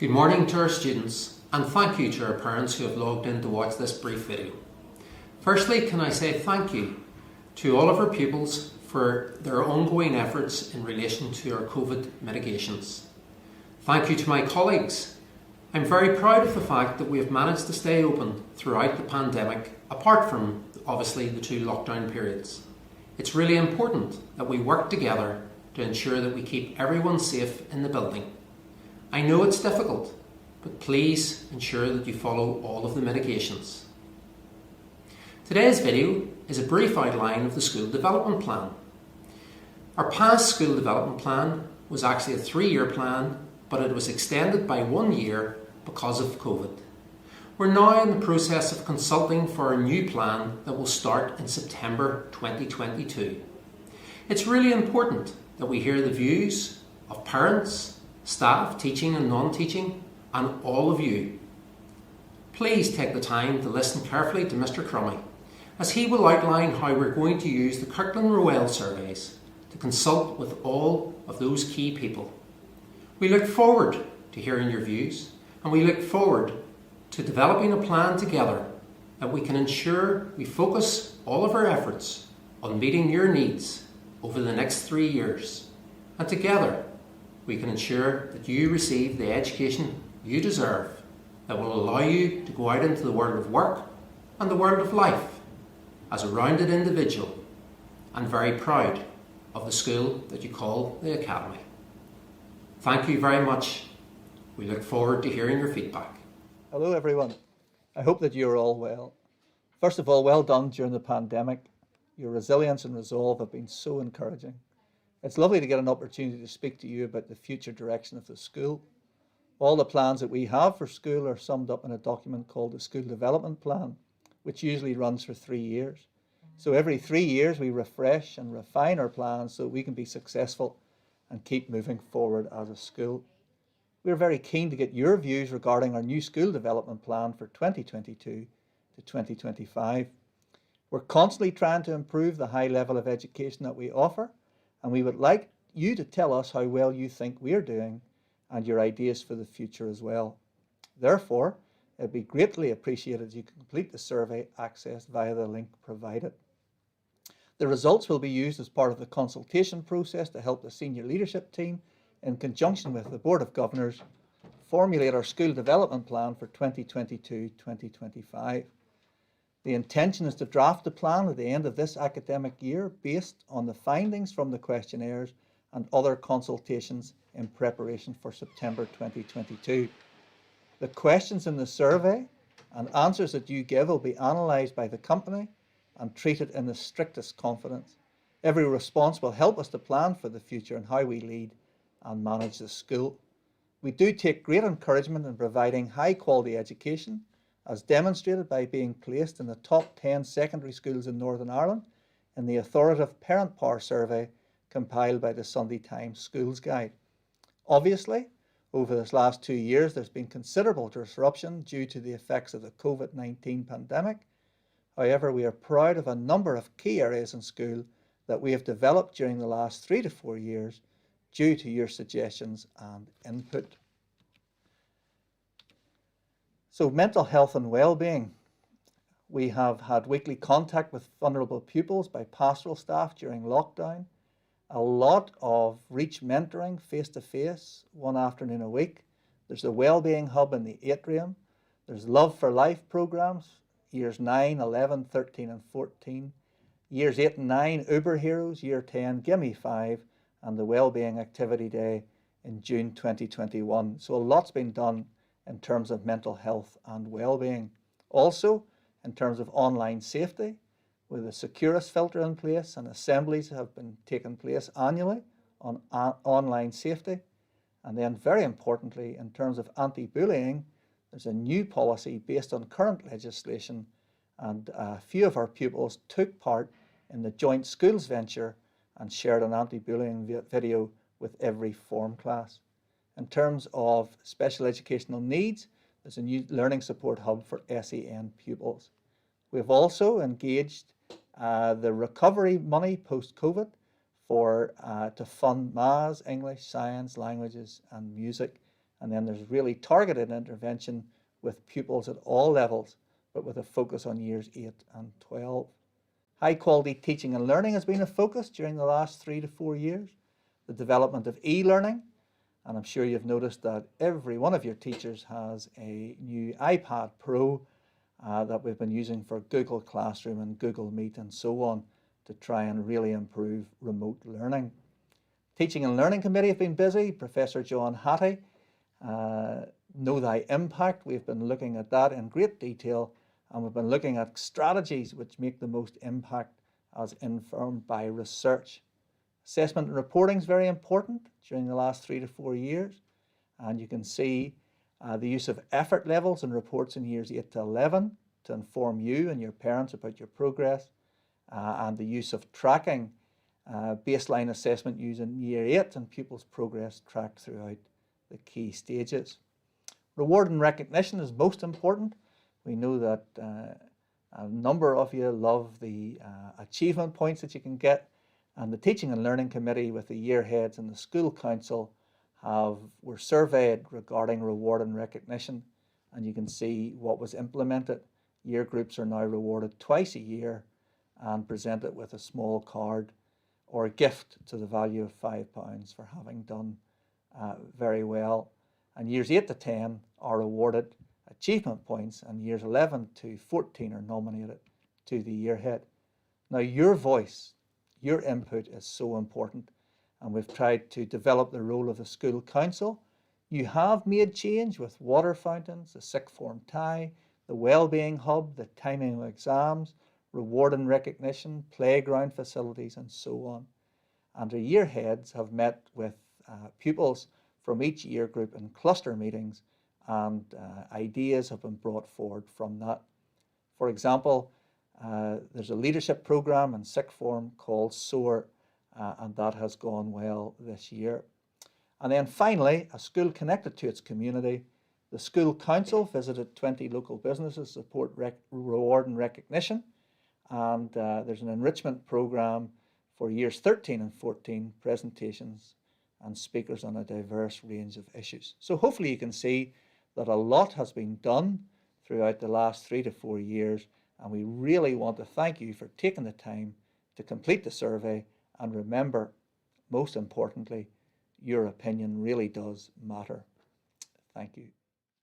Good morning to our students, and thank you to our parents who have logged in to watch this brief video. Firstly, can I say thank you to all of our pupils for their ongoing efforts in relation to our COVID mitigations. Thank you to my colleagues. I'm very proud of the fact that we have managed to stay open throughout the pandemic, apart from obviously the 2 lockdown periods. It's really important that we work together to ensure that we keep everyone safe in the building. I know it's difficult, but please ensure that you follow all of the mitigations. Today's video is a brief outline of the school development plan. Our past school development plan was actually a 3-year plan, but it was extended by 1 year because of COVID. We're now in the process of consulting for a new plan that will start in September 2022. It's really important that we hear the views of parents, staff, teaching and non-teaching, and all of you. Please take the time to listen carefully to Mr. Crummy, as he will outline how we're going to use the Kirkland-Rowell surveys to consult with all of those key people. We look forward to hearing your views, and we look forward to developing a plan together that we can ensure we focus all of our efforts on meeting your needs over the next 3 years, and together we can ensure that you receive the education you deserve that will allow you to go out into the world of work and the world of life as a rounded individual, and very proud of the school that you call the Academy. Thank you very much. We look forward to hearing your feedback. Hello everyone. I hope that you're all well. First of all, well done during the pandemic. Your resilience and resolve have been so encouraging. It's lovely to get an opportunity to speak to you about the future direction of the school. All the plans that we have for school are summed up in a document called the School Development Plan, which usually runs for 3 years. So every 3 years we refresh and refine our plans so we can be successful and keep moving forward as a school. We're very keen to get your views regarding our new school development plan for 2022 to 2025. We're constantly trying to improve the high level of education that we offer, and we would like you to tell us how well you think we're doing and your ideas for the future as well. Therefore, it'd be greatly appreciated if you can complete the survey accessed via the link provided. The results will be used as part of the consultation process to help the senior leadership team, in conjunction with the Board of Governors, formulate our school development plan for 2022-2025. The intention is to draft the plan at the end of this academic year based on the findings from the questionnaires and other consultations in preparation for September 2022. The questions in the survey and answers that you give will be analysed by the company and treated in the strictest confidence. Every response will help us to plan for the future and how we lead and manage the school. We do take great encouragement in providing high quality education, as demonstrated by being placed in the top 10 secondary schools in Northern Ireland in the authoritative Parent Power Survey compiled by the Sunday Times Schools Guide. Obviously, over this last 2 years, there's been considerable disruption due to the effects of the COVID-19 pandemic. However, we are proud of a number of key areas in school that we have developed during the last 3 to 4 years due to your suggestions and input. So mental health and well-being. We have had weekly contact with vulnerable pupils by pastoral staff during lockdown. A lot of Reach mentoring face-to-face, 1 afternoon a week. There's the Wellbeing Hub in the atrium. There's Love for Life programs, years 9, 11, 13 and 14. Years 8 and 9, Uber Heroes, year 10, Gimme 5, and the Wellbeing Activity Day in June 2021. So a lot's been done in terms of mental health and well-being. Also, in terms of online safety, with a Securus filter in place, and assemblies have been taking place annually on online safety. And then very importantly, in terms of anti-bullying, there's a new policy based on current legislation, and a few of our pupils took part in the joint schools venture and shared an anti-bullying video with every form class. In terms of special educational needs, there's a new learning support hub for SEN pupils. We've also engaged the recovery money post-COVID to fund maths, English, science, languages and music And then there's really targeted intervention with pupils at all levels, but with a focus on years 8 and 12. High quality teaching and learning has been a focus during the last 3 to 4 years. The development of e-learning, and I'm sure you've noticed that every one of your teachers has a new iPad Pro that we've been using for Google Classroom and Google Meet and so on to try and really improve remote learning. Teaching and Learning Committee have been busy. Professor John Hattie, Know Thy Impact. We've been looking at that in great detail, and we've been looking at strategies which make the most impact as informed by research. Assessment and reporting is very important during the last 3 to 4 years, and you can see the use of effort levels and reports in years 8 to 11 to inform you and your parents about your progress, and the use of tracking baseline assessment used in year 8 and pupils' progress tracked throughout the key stages. Reward and recognition is most important. We know that a number of you love the achievement points that you can get, and the Teaching and Learning Committee with the year heads and the school council were surveyed regarding reward and recognition, and you can see what was implemented. Year groups are now rewarded twice a year and presented with a small card or a gift to the value of £5 for having done very well. And years 8 to 10 are awarded achievement points, and years 11 to 14 are nominated to the year head. Now, your voice, your input is so important, and we've tried to develop the role of the school council. You have made change with water fountains, the sixth form tie, the wellbeing hub, the timing of exams, reward and recognition, playground facilities, and so on. And the year heads have met with pupils from each year group in cluster meetings, and ideas have been brought forward from that. For example, there's a leadership program in sixth form called SOAR, and that has gone well this year. And then finally, a school connected to its community. The school council visited 20 local businesses to support reward and recognition, and there's an enrichment program for years 13 and 14, presentations and speakers on a diverse range of issues. So hopefully you can see that a lot has been done throughout the last 3 to 4 years, and we really want to thank you for taking the time to complete the survey. And remember, most importantly, your opinion really does matter. Thank you.